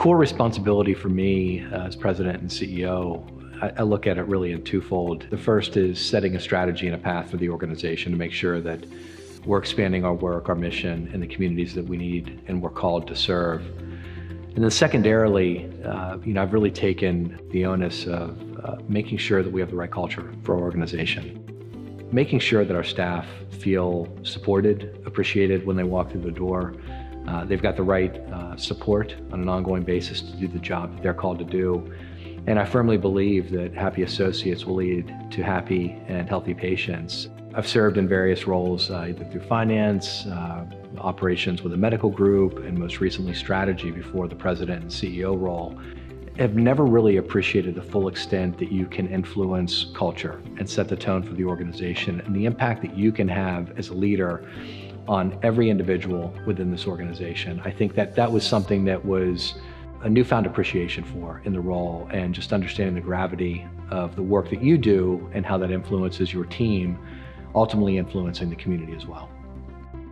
core responsibility for me as president and CEO, I look at it really in twofold. The first is setting a strategy and a path for the organization to make sure that we're expanding our work, our mission in the communities that we need and we're called to serve. And then secondarily, I've really taken the onus of making sure that we have the right culture for our organization. Making sure that our staff feel supported, appreciated when they walk through the door. They've got the right support on an ongoing basis to do the job that they're called to do. And I firmly believe that happy associates will lead to happy and healthy patients. I've served in various roles, either through finance, operations with a medical group, and most recently strategy before the president and CEO role. I've never really appreciated the full extent that you can influence culture and set the tone for the organization and the impact that you can have as a leader on every individual within this organization. I think that was something that was a newfound appreciation for in the role, and just understanding the gravity of the work that you do and how that influences your team, ultimately influencing the community as well.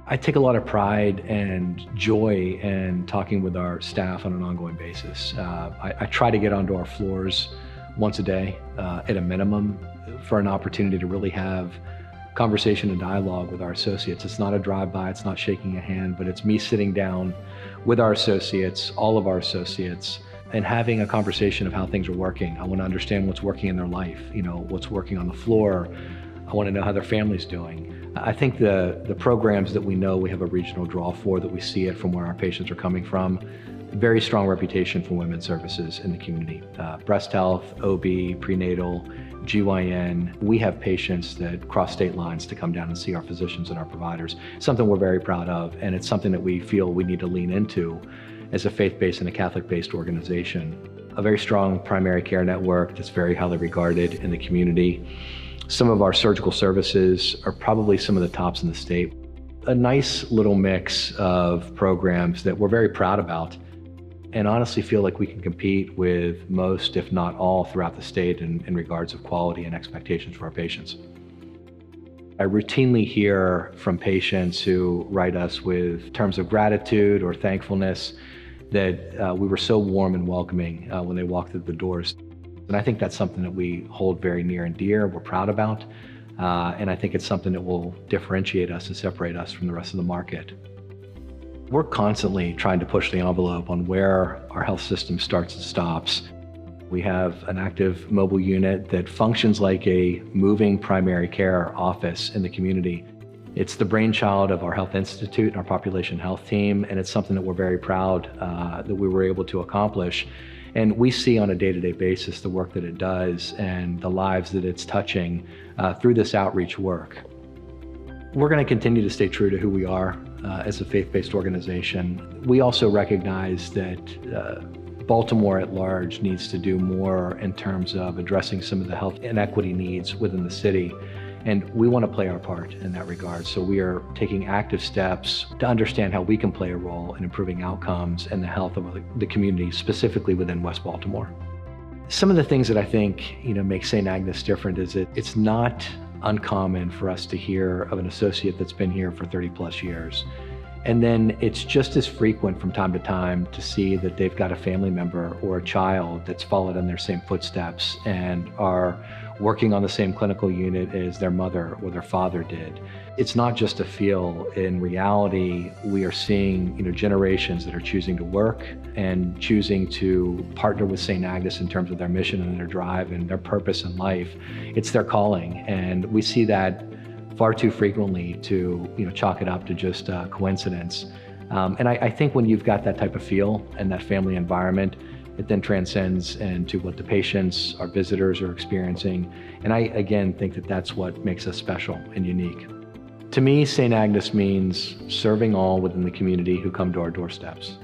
I take a lot of pride and joy in talking with our staff on an ongoing basis. I try to get onto our floors once a day at a minimum for an opportunity to really have conversation and dialogue with our associates. It's not a drive-by, it's not shaking a hand, but it's me sitting down with our associates, all of our associates, and having a conversation of how things are working. I want to understand what's working in their life, what's working on the floor. I want to know how their family's doing. I think the programs that we know we have a regional draw for, that we see it from where our patients are coming from, very strong reputation for women's services in the community. Breast health, OB, prenatal, GYN. We have patients that cross state lines to come down and see our physicians and our providers. Something we're very proud of, and it's something that we feel we need to lean into as a faith-based and a Catholic-based organization. A very strong primary care network that's very highly regarded in the community. Some of our surgical services are probably some of the tops in the state. A nice little mix of programs that we're very proud about, and honestly feel like we can compete with most, if not all, throughout the state in regards of quality and expectations for our patients. I routinely hear from patients who write us with terms of gratitude or thankfulness that we were so warm and welcoming when they walked through the doors. And I think that's something that we hold very near and dear, we're proud about, and I think it's something that will differentiate us and separate us from the rest of the market. We're constantly trying to push the envelope on where our health system starts and stops. We have an active mobile unit that functions like a moving primary care office in the community. It's the brainchild of our Health Institute and our population health team, and it's something that we're very proud that we were able to accomplish. And we see on a day-to-day basis the work that it does and the lives that it's touching through this outreach work. We're going to continue to stay true to who we are as a faith-based organization. We also recognize that Baltimore at large needs to do more in terms of addressing some of the health inequity needs within the city. And we want to play our part in that regard. So we are taking active steps to understand how we can play a role in improving outcomes and the health of the community, specifically within West Baltimore. Some of the things that I think make Saint Agnes different is that it's not uncommon for us to hear of an associate that's been here for 30+ years. And then it's just as frequent from time to time to see that they've got a family member or a child that's followed in their same footsteps and are working on the same clinical unit as their mother or their father did. It's not just a feel. In reality, we are seeing generations that are choosing to work and choosing to partner with Saint Agnes in terms of their mission and their drive and their purpose in life. It's their calling, and we see that far too frequently to chalk it up to just coincidence. And I think when you've got that type of feel and that family environment, it then transcends into what the patients, our visitors are experiencing. And I, again, think that that's what makes us special and unique. To me, Saint Agnes means serving all within the community who come to our doorsteps.